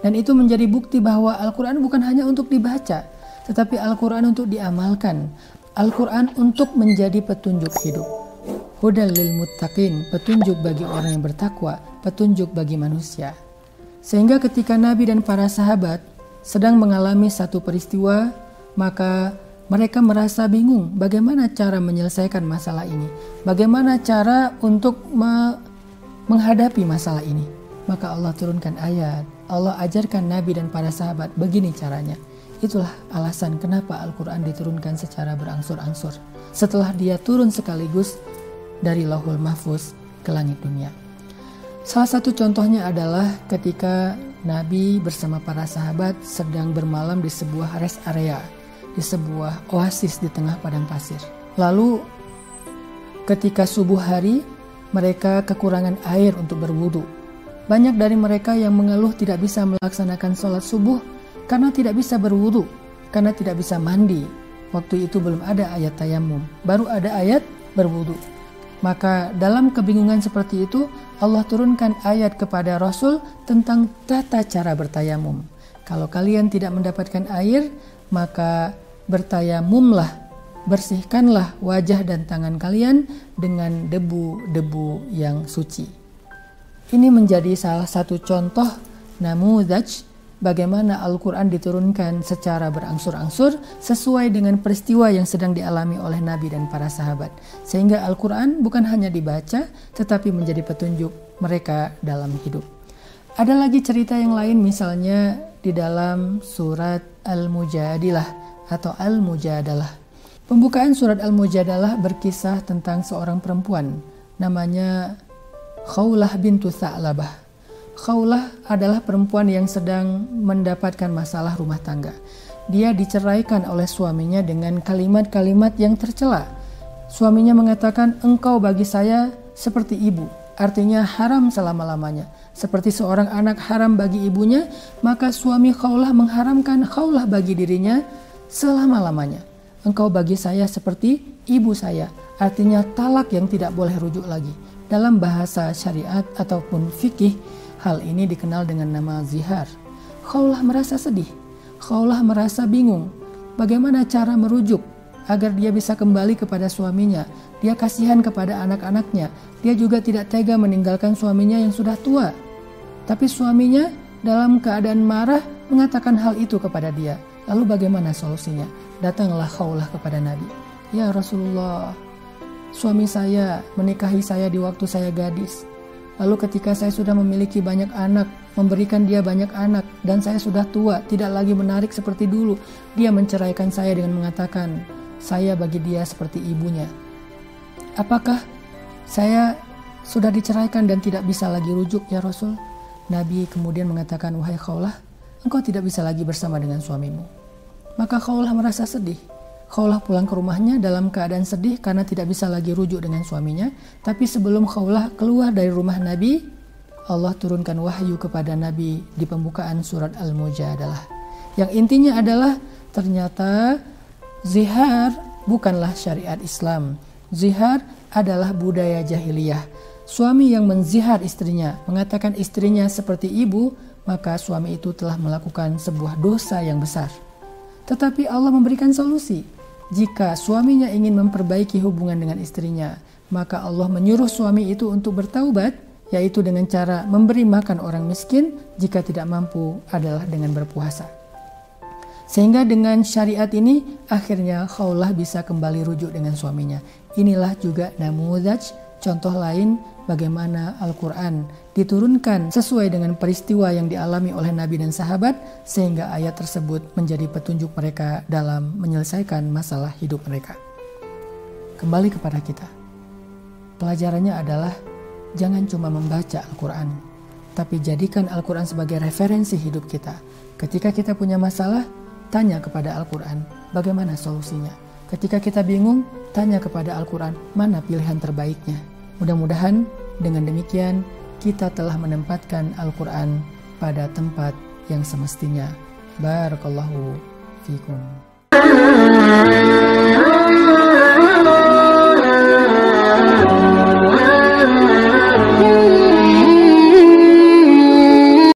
Dan itu menjadi bukti bahwa Al-Quran bukan hanya untuk dibaca, tetapi Al-Quran untuk diamalkan. Al-Quran untuk menjadi petunjuk hidup. Hudal lil muttaqin, petunjuk bagi orang yang bertakwa, petunjuk bagi manusia. Sehingga ketika Nabi dan para sahabat sedang mengalami satu peristiwa, maka mereka merasa bingung bagaimana cara menyelesaikan masalah ini. Bagaimana cara untuk menghadapi masalah ini. Maka Allah turunkan ayat. Allah ajarkan Nabi dan para sahabat begini caranya. Itulah alasan kenapa Al-Quran diturunkan secara berangsur-angsur. Setelah dia turun sekaligus dari Lauhul Mahfuz ke langit dunia. Salah satu contohnya adalah ketika Nabi bersama para sahabat sedang bermalam di sebuah rest area, di sebuah oasis di tengah padang pasir. Lalu ketika subuh hari, mereka kekurangan air untuk berwudu. Banyak dari mereka yang mengeluh tidak bisa melaksanakan sholat subuh karena tidak bisa berwudu, karena tidak bisa mandi. Waktu itu belum ada ayat tayamum, baru ada ayat berwudu. Maka dalam kebingungan seperti itu, Allah turunkan ayat kepada Rasul tentang tata cara bertayamum. Kalau kalian tidak mendapatkan air, maka bertayamumlah, bersihkanlah wajah dan tangan kalian dengan debu-debu yang suci. Ini menjadi salah satu contoh namudaj bagaimana Al-Quran diturunkan secara berangsur-angsur sesuai dengan peristiwa yang sedang dialami oleh Nabi dan para sahabat. Sehingga Al-Quran bukan hanya dibaca, tetapi menjadi petunjuk mereka dalam hidup. Ada lagi cerita yang lain, misalnya di dalam surat Al-Mujadilah atau Al-Mujadalah. Pembukaan surat Al-Mujadalah berkisah tentang seorang perempuan namanya Khawlah bintu Tha'labah. Khawlah adalah perempuan yang sedang mendapatkan masalah rumah tangga. Dia diceraikan oleh suaminya dengan kalimat-kalimat yang tercela. Suaminya mengatakan, engkau bagi saya seperti ibu, artinya haram selama-lamanya. Seperti seorang anak haram bagi ibunya, maka suami Khawlah mengharamkan Khawlah bagi dirinya selama-lamanya. Engkau bagi saya seperti ibu saya, artinya talak yang tidak boleh rujuk lagi. Dalam bahasa syariat ataupun fikih, hal ini dikenal dengan nama zihar. Khawlah merasa sedih. Khawlah merasa bingung. Bagaimana cara merujuk agar dia bisa kembali kepada suaminya. Dia kasihan kepada anak-anaknya. Dia juga tidak tega meninggalkan suaminya yang sudah tua. Tapi suaminya dalam keadaan marah mengatakan hal itu kepada dia. Lalu bagaimana solusinya? Datanglah Khawlah kepada Nabi. Ya Rasulullah, suami saya menikahi saya di waktu saya gadis. Lalu ketika saya sudah memiliki banyak anak, memberikan dia banyak anak, dan saya sudah tua, tidak lagi menarik seperti dulu, dia menceraikan saya dengan mengatakan, saya bagi dia seperti ibunya. Apakah saya sudah diceraikan dan tidak bisa lagi rujuk ya Rasul? Nabi kemudian mengatakan, wahai Khawlah, engkau tidak bisa lagi bersama dengan suamimu. Maka Khawlah merasa sedih. Khawlah pulang ke rumahnya dalam keadaan sedih karena tidak bisa lagi rujuk dengan suaminya. Tapi sebelum Khawlah keluar dari rumah Nabi, Allah turunkan wahyu kepada Nabi di pembukaan surat Al-Mujadalah. Yang intinya adalah ternyata zihar bukanlah syariat Islam. Zihar adalah budaya jahiliyah. Suami yang menzihar istrinya, mengatakan istrinya seperti ibu, maka suami itu telah melakukan sebuah dosa yang besar. Tetapi Allah memberikan solusi. Jika suaminya ingin memperbaiki hubungan dengan istrinya, maka Allah menyuruh suami itu untuk bertaubat, yaitu dengan cara memberi makan orang miskin, jika tidak mampu adalah dengan berpuasa. Sehingga dengan syariat ini, akhirnya Khawlah bisa kembali rujuk dengan suaminya. Inilah juga namudaj, contoh lain bagaimana Al-Quran diturunkan sesuai dengan peristiwa yang dialami oleh Nabi dan sahabat, sehingga ayat tersebut menjadi petunjuk mereka dalam menyelesaikan masalah hidup mereka. Kembali kepada kita. Pelajarannya adalah jangan cuma membaca Al-Quran, tapi jadikan Al-Quran sebagai referensi hidup kita. Ketika kita punya masalah, tanya kepada Al-Quran bagaimana solusinya. Ketika kita bingung, tanya kepada Al-Quran mana pilihan terbaiknya. Mudah-mudahan dengan demikian kita telah menempatkan Al-Quran pada tempat yang semestinya. Barakallahu fikum.